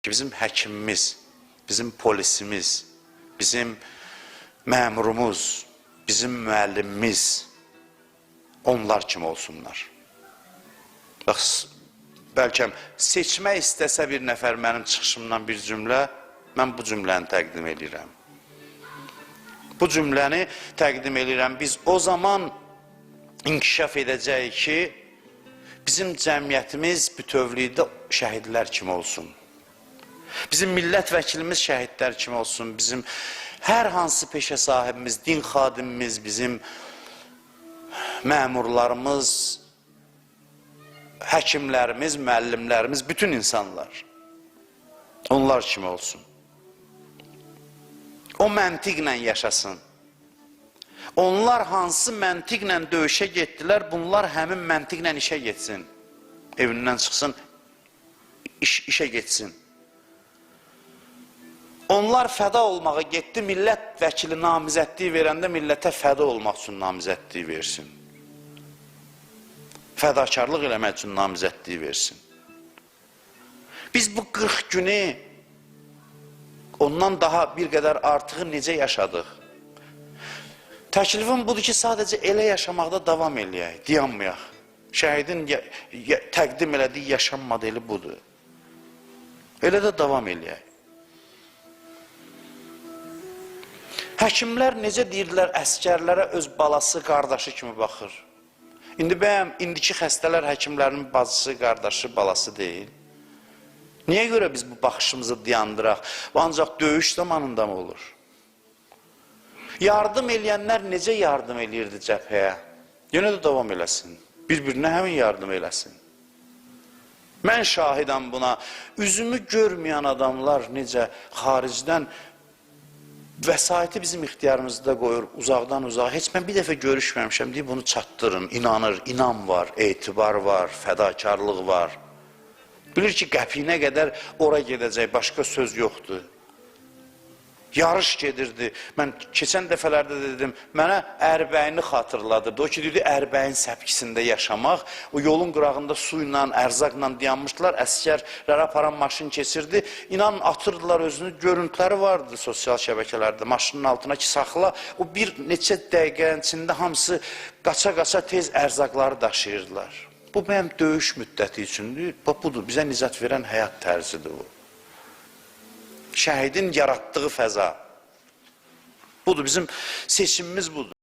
Bizim həkimimiz, bizim polisimiz, bizim məmurumuz, bizim müəllimimiz onlar kimi olsunlar. Bax, bəlkə seçmək istəsə bir nəfər mənim çıxışımdan bir cümlə, mən bu cümləni təqdim edirəm. Bu cümləni təqdim edirəm. Biz o zaman inkişaf edəcəyik ki, bizim cəmiyyətimiz bütövlükdə şəhidlər kimi olsun. Bizim millət vəkilimiz şəhidlər kimi olsun. Bizim hər hansı peşə sahibimiz, din xadimimiz, bizim məmurlarımız, həkimlərimiz, müəllimlərimiz, bütün insanlar onlar kimi olsun. O məntiqlə yaşasın. Onlar hansı məntiqlə döyüşə getdilər, bunlar həmin məntiqlə işə getsin. Evindən çıxsın, işə getsin. Onlar fəda olmağa getdi, millət vəkili namizədliyi verəndə millətə fəda olmaq üçün namizədliyi versin. Fədakarlıq eləmək üçün namizədliyi versin. Biz bu 40 günü ondan daha bir qədər artığı necə yaşadıq? Təklifim budur ki, sadəcə elə yaşamaqda davam eləyək, dayanmayaq. Şəhidin təqdim elədiyi yaşam modeli budur. Elə də davam eləyək. Həkimlər necə deyirlər, əskərlərə öz balası, qardaşı kimi baxır. İndi bəyəm, indiki xəstələr həkimlərinin bacısı, qardaşı, balası deyil. Niyə görə biz bu baxışımızı dayandıraq? Ancaq döyüş zamanında mı olur? Yardım eləyənlər necə yardım eləyirdi cəbhəyə? Yenə də davam eləsin. Bir-birinə həmin yardım eləsin. Mən şahidəm buna. Üzümü görməyən adamlar necə xaricdən vəsaiti bizim ixtiyarımızda qoyur, uzaqdan uzağa. Heç mən bir dəfə görüşməmişəm deyib bunu çatdırın. İnanır, inam var, etibar var, fədakarlıq var. Bilir ki, qəpiyinə qədər ora gedəcək, başqa söz yoxdur. Yarış gedirdi. Mən keçən dəfələrdə dedim, mənə Ərbəyini xatırladırdı. O ki, dedi, Ərbəyin səpkisində yaşamaq. O yolun qırağında su ilə, ərzaqla dayanmışdılar. Əskərlər aparan maşın keçirdi. İnanın, atırdılar özünü. Görüntüləri vardı sosial şəbəkələrdə. Maşının altına ki, saxla. O bir neçə dəqiqənin içində hamısı qaça-qaça tez ərzaqları daşıyırdılar. Bu, mənim döyüş müddəti üçündür. Budur, bizə nicat verən həyat tərzidir bu. Şəhidin yaratdığı fəza. Budur, bizim seçimimiz budur.